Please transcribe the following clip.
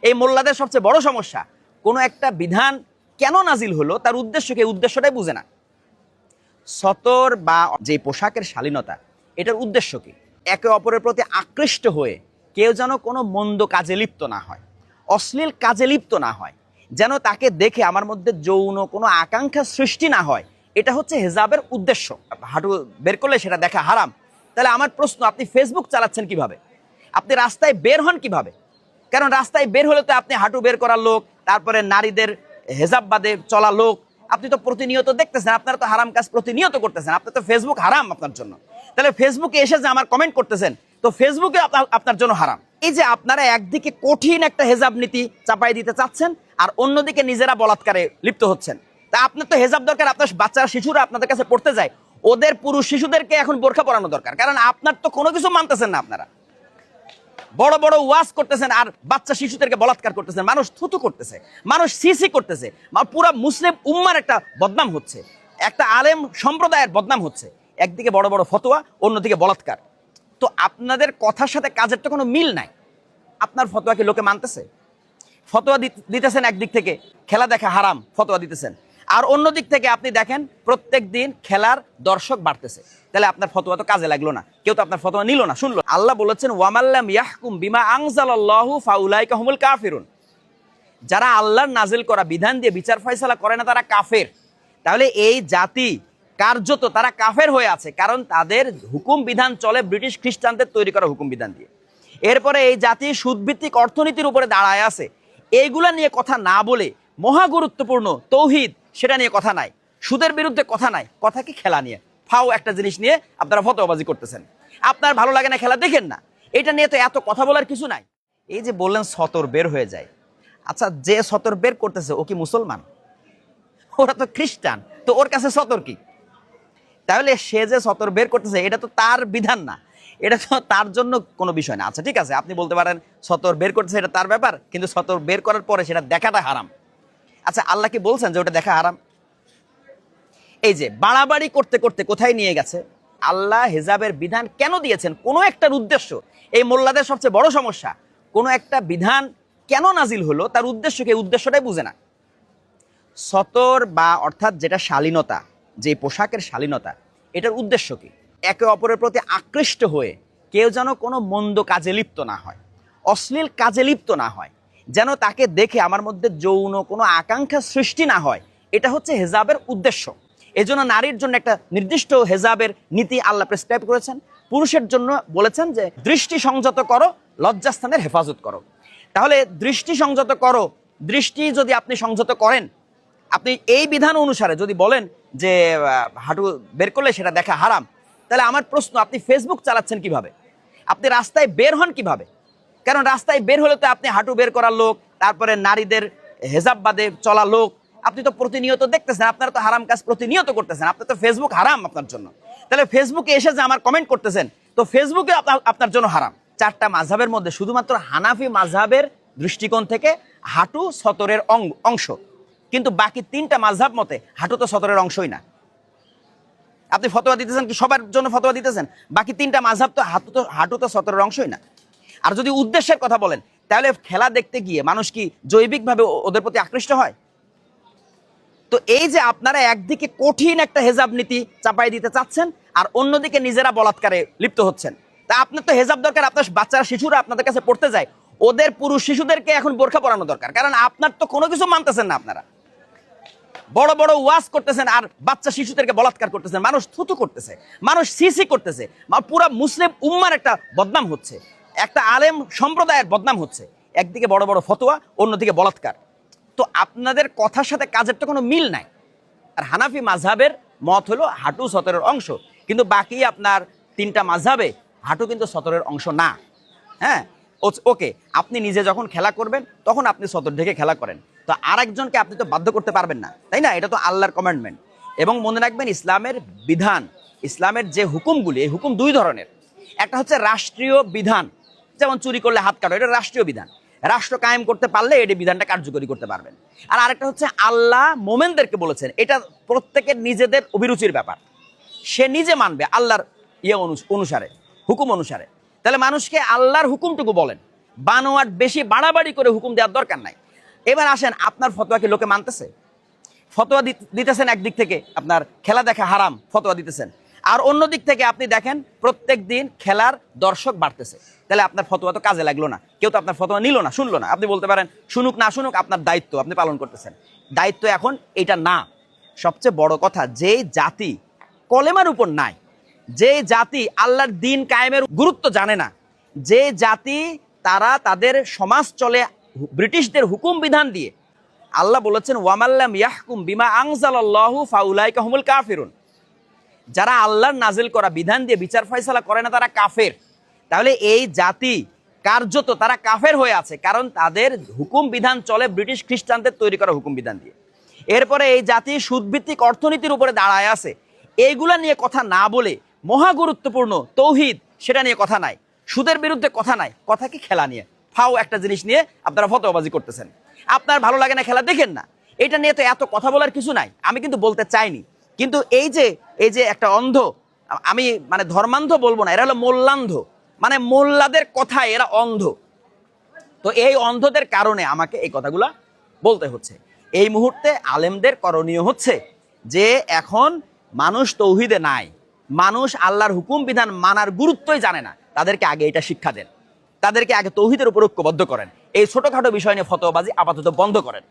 এই মোল্লাদের সবচেয়ে বড় সমস্যা, কোনো একটা বিধান কেন নাজিল হলো তার উদ্দেশ্যকে উদ্দেশ্যটাই বুঝে না। সতর বা যে পোশাকের শালীনতা, এটার উদ্দেশ্য কি? একে অপরের প্রতি আকৃষ্ট হয়ে কেউ যেন কোনো মন্দ কাজে লিপ্ত না হয়, অশ্লীল কাজে লিপ্ত না হয়, যেন তাকে দেখে আমার মধ্যে যৌন কোনো আকাঙ্ক্ষা সৃষ্টি না হয়। এটা হচ্ছে হিজাবের উদ্দেশ্য। হাঁটু বের করলে সেটা দেখা হারাম। তাহলে আমার প্রশ্ন, আপনি ফেসবুক চালাচ্ছেন কিভাবে? আপনি রাস্তায় বের হন কিভাবে? কারণ রাস্তায় বের হলে তো আপনি হাঁটু বের করার লোক, তারপরে নারীদের হেজাব বাদে চলা লোক, আপনি তো প্রতিনিয়ত দেখতেছেন। আপনারা তো হারাম কাজ প্রতিনিয়ত করতেছেন। আপনার তো ফেসবুক হারাম আপনার জন্য। তাহলে ফেসবুকে এসে যে আমার কমেন্ট করতেছেন, তো ফেসবুকে আপনার জন্য হারাম। এই যে আপনারা একদিকে কঠিন একটা হেজাব নীতি চাপাই দিতে চাচ্ছেন, আর অন্যদিকে নিজেরা বলাৎকারে লিপ্ত হচ্ছেন। তা আপনার তো হেজাব দরকার, আপনার বাচ্চারা শিশুরা আপনাদের কাছে পড়তে যায়, ওদের পুরুষ শিশুদেরকে এখন বোরখা পরানো দরকার। কারণ আপনার তো কোনো কিছু মানতেছেন না। আপনারা বড় বড় ওয়াজ করতেছেন আর বাচ্চা শিশুদেরকে বলাৎকার করতেছেন, মানুষ থুতু করতেছে, মানুষ সিসি করতেছে, পুরা মুসলিম উম্মার একটা বদনাম হচ্ছে, একটা আলেম সম্প্রদায়ের বদনাম হচ্ছে। একদিকে বড় বড় ফতোয়া, অন্যদিকে বলাৎকার। তো আপনাদের কথার সাথে কাজের তো কোনো মিল নাই। আপনার ফতোয়া কি লোকে মানতেছে? ফতোয়া দিতেছেন একদিক থেকে, খেলা দেখা হারাম ফতোয়া দিতেছেন, আর অন্য দিক থেকে আপনি দেখেন প্রত্যেক দিন খেলার দর্শক বাড়তেছে। তাহলে আপনার ফতোয়া তো কাজে লাগলো না, কেউ তো আপনার ফতোয়া নিল না, শুনলো। আল্লাহ বলেছেন ওয়ামাল্লাম ইয়াহকুম বিমা আনজালাল্লাহু ফাউলাইকা হুমুল কাফিরুন। যারা আল্লাহর নাজিল করা বিধান দিয়ে বিচার ফয়সালা করে না, তারা কাফের। তাহলে এই জাতি কার্যত তারা কাফের হয়ে আছে, কারণ তাদের হুকুম বিধান চলে ব্রিটিশ খ্রিস্টানদের তৈরি করা হুকুম বিধান দিয়ে। এরপরে এই জাতি সুদভিত্তিক অর্থনীতির উপরে দাঁড়ায় আছে। এইগুলা নিয়ে কথা না বলে মহা গুরুত্বপূর্ণ তৌহিদ, সেটা নিয়ে কথা নাই। সুদের বিরুদ্ধে কথা নাই, কথা কি খেলা নিয়ে। ফাও একটা জিনিস নিয়ে আপনারা ফতোয়াবাজি করতেছেন। আপনার ভালো লাগে না, খেলা দেখেন না, এটা নিয়ে তো এত কথা বলার কিছু নাই। এই যে বললেন সতর বের হয়ে যায়, আচ্ছা যে সতর বের করতেছে ও কি মুসলমান? ওরা তো খ্রিস্টান, তো ওর কাছে সতর কি? তাহলে সে যে সতর বের করতেছে এটা তো তার বিধান না, এটা তো তার জন্য কোনো বিষয় না। আচ্ছা ঠিক আছে, আপনি বলতে পারেন সতর বের করতেছে এটা তার ব্যাপার, কিন্তু সতর বের করার পরে সেটা দেখাটা হারাম। আচ্ছা আল্লাহ কি বলছেন যে ওটা দেখা হারাম? এই যে বাড়াবাড়ি করতে করতে কোথায় নিয়ে গেছে। আল্লাহ হিজাবের বিধান কেন দিয়েছেন? কোনো একটার উদ্দেশ্য। এই মোল্লাদের সবচেয়ে বড় সমস্যা, কোনো একটা বিধান কেন নাজিল হলো তার উদ্দেশ্যকে উদ্দেশ্যটাই বুঝে না। সতর বা অর্থাৎ যেটা শালীনতা, যে পোশাকের শালীনতা, এটার উদ্দেশ্য কি? একে অপরের প্রতি আকৃষ্ট হয়ে কেউ যেন কোনো মন্দ কাজে লিপ্ত না হয়, অশ্লীল কাজে লিপ্ত না হয়, যেন তাকে দেখে আমার মধ্যে যৌন কোনো আকাঙ্ক্ষা সৃষ্টি না হয়। এটা হচ্ছে হেজাবের উদ্দেশ্য। এজন্য নারীর জন্য একটা নির্দিষ্ট হেজাবের নীতি আল্লাহ প্রেসক্রাইব করেছেন। পুরুষের জন্য বলেছেন যে দৃষ্টি সংযত করো, লজ্জাস্থানের হেফাজত করো। তাহলে দৃষ্টি সংযত করো, দৃষ্টি যদি আপনি সংযত করেন, আপনি এই বিধান অনুসারে যদি বলেন যে হাঁটু বের করলে সেটা দেখা হারাম, তাহলে আমার প্রশ্ন, আপনি ফেসবুক চালাচ্ছেন কিভাবে? আপনি রাস্তায় বের হন কিভাবে? কারণ রাস্তায় বের হলে তো আপনি হাঁটু বের করার লোক, তারপরে নারীদের হেজাব বাদে চলা লোক, আপনি তো প্রতিনিয়ত দেখতেছেন। আপনারা তো হারাম কাজ প্রতিনিয়ত করতেছেন। আপনার তো ফেসবুক হারাম আপনার জন্য। তাহলে ফেসবুকে এসে যে আমার কমেন্ট করতেছেন, তো ফেসবুকে আপনার জন্য হারাম। চারটা মাযহাবের মধ্যে শুধুমাত্র হানাফি মাযহাবের দৃষ্টিকোণ থেকে হাঁটু সতরের অংশ, কিন্তু বাকি তিনটা মাযহাব মতে হাঁটু তো সতরের অংশই না। আপনি ফতোয়া দিতেছেন কি সবার জন্য ফতোয়া দিতেছেন? বাকি তিনটা মাযহাব তো হাঁটু তো সতরের অংশই না। আর যদি উদ্দেশ্যের কথা বলেন, তাহলে খেলা দেখতে গিয়ে মানুষ কি জৈবিকভাবে ওদের প্রতি আকৃষ্ট হয়? তো এই যে আপনারা একদিকে কঠিন একটা হেজাব নীতি চাপাই দিতে চাচ্ছেন, আর অন্যদিকে নিজেরা বলাৎকারে লিপ্ত হচ্ছেন। তা আপনার তো হেজাব দরকার, আপনার বাচ্চারা শিশুরা আপনাদের কাছে পড়তে যায়, ওদের পুরুষ শিশুদেরকে এখন বোরখা পরানো দরকার। কারণ আপনার তো কোনো কিছু মানতেছেন না। আপনারা বড় বড় ওয়াজ করতেছেন আর বাচ্চা শিশুদেরকে বলাৎকার করতেছেন, মানুষ থুতু করতেছে, মানুষ সিসি করতেছে, পুরা মুসলিম উম্মার একটা বদনাম হচ্ছে, একটা আলেম সম্প্রদায়ের বদনাম হচ্ছে। একদিকে বড় বড় ফতোয়া, অন্যদিকে বলাৎকার। তো আপনাদের কথার সাথে কাজের তো কোনো মিল নাই। আর হানাফি মাযহাবের মত হলো হাঁটু সতরের অংশ, কিন্তু বাকি আপনার তিনটা মাযহাবে হাঁটু কিন্তু সতরের অংশ না। হ্যাঁ ওকে, আপনি নিজে যখন খেলা করবেন তখন আপনি সতর ঢেকে খেলা করেন, তো আরেকজনকে আপনি তো বাধ্য করতে পারবেন না, তাই না? এটা তো আল্লাহর কমান্ডমেন্ট। এবং মনে রাখবেন, ইসলামের বিধান, ইসলামের যে হুকুমগুলি, এই হুকুম দুই ধরনের। একটা হচ্ছে রাষ্ট্রীয় বিধান, যেমন চুরি করলে হাত কাটো, এটা রাষ্ট্রীয় বিধান, রাষ্ট্র কায়েম করতে পারলে এই বিধানটা কার্যকরী করতে পারবেন। আর আরেকটা হচ্ছে আল্লাহ মোমেনদেরকে বলেছেন, এটা প্রত্যেকের নিজেদের অভিরুচির ব্যাপার, সে নিজে মানবে আল্লাহর অনুসারে, হুকুম অনুসারে। তাহলে মানুষকে আল্লাহর হুকুমটুকু বলেন, বানোয়াট বেশি বাড়াবাড়ি করে হুকুম দেওয়ার দরকার নাই। এবার আসেন, আপনার ফতোয়া কি লোকে মানতেছে? ফতোয়া দিতেছেন একদিক থেকে আপনার খেলা দেখা হারাম ফতোয়া দিতেছেন, আর অন্য দিক থেকে আপনি দেখেন প্রত্যেক দিন খেলার দর্শক বাড়তেছে, তাহলে আপনার ফতোয়া তো কাজে লাগলো না, কেউ তো আপনার ফতোয়া নিল না, শুনলো না। আপনি বলতে পারেন শুনুক না শুনুক আপনার দায়িত্ব, আপনি পালন করতেছেন। দায়িত্ব এখন এটা না। সবচেয়ে বড় কথা, যে জাতি কলেমার উপর নাই, যে জাতি আল্লাহর দিন কায়েমের গুরুত্ব জানে না, যে জাতি তারা তাদের সমাজ চলে ব্রিটিশদের হুকুম বিধান দিয়ে। আল্লাহ বলেছেন ওয়ামাল্লাম ইয়াহকুম বিমা আনজালাল্লাহু ফাউলাইকা হুমুল কাফিরুন, যারা আল্লাহর নাজিল করা বিধান দিয়ে বিচার ফয়সালা করে না তারা কাফের। তাহলে এই জাতি কার্যত তারা কাফের হয়ে আছে, কারণ তাদের হুকুম বিধান চলে ব্রিটিশ খ্রিস্টানদের তৈরি করা হুকুম বিধান দিয়ে। এরপরে এই জাতি সুদভিত্তিক অর্থনীতির উপরে দাঁড়ায় আছে। এইগুলা নিয়ে কথা না বলে মহা গুরুত্বপূর্ণ তৌহিদ, সেটা নিয়ে কথা নাই, সুদের বিরুদ্ধে কথা নাই, কথা কি খেলা নিয়ে ফাও একটা জিনিস নিয়ে আপনারা ফতোয়াবাজি করতেছেন। আপনার ভালো লাগে না খেলা দেখেন না, এটা নিয়ে তো এত কথা বলার কিছু নাই। আমি কিন্তু বলতে চাইনি, কিন্তু এই যে একটা অন্ধ, আমি মানে ধর্মান্ধ বলবো না, এরা হলো মোল্লান্ধ, মানে মোল্লাদের কথায় এরা অন্ধ। তো এই অন্ধদের কারণে আমাকে এই কথাগুলা বলতে হচ্ছে। এই মুহূর্তে আলেমদের করণীয় হচ্ছে যে এখন মানুষ তৌহিদে নাই, মানুষ আল্লাহর হুকুম বিধান মানার গুরুত্বই জানে না, তাদেরকে আগে এটা শিক্ষা দেন, তাদেরকে আগে তৌহিদের উপর ঐক্যবদ্ধ করেন, এই ছোটখাটো বিষয় নিয়ে ফতোয়াবাজি আপাতত বন্ধ করেন।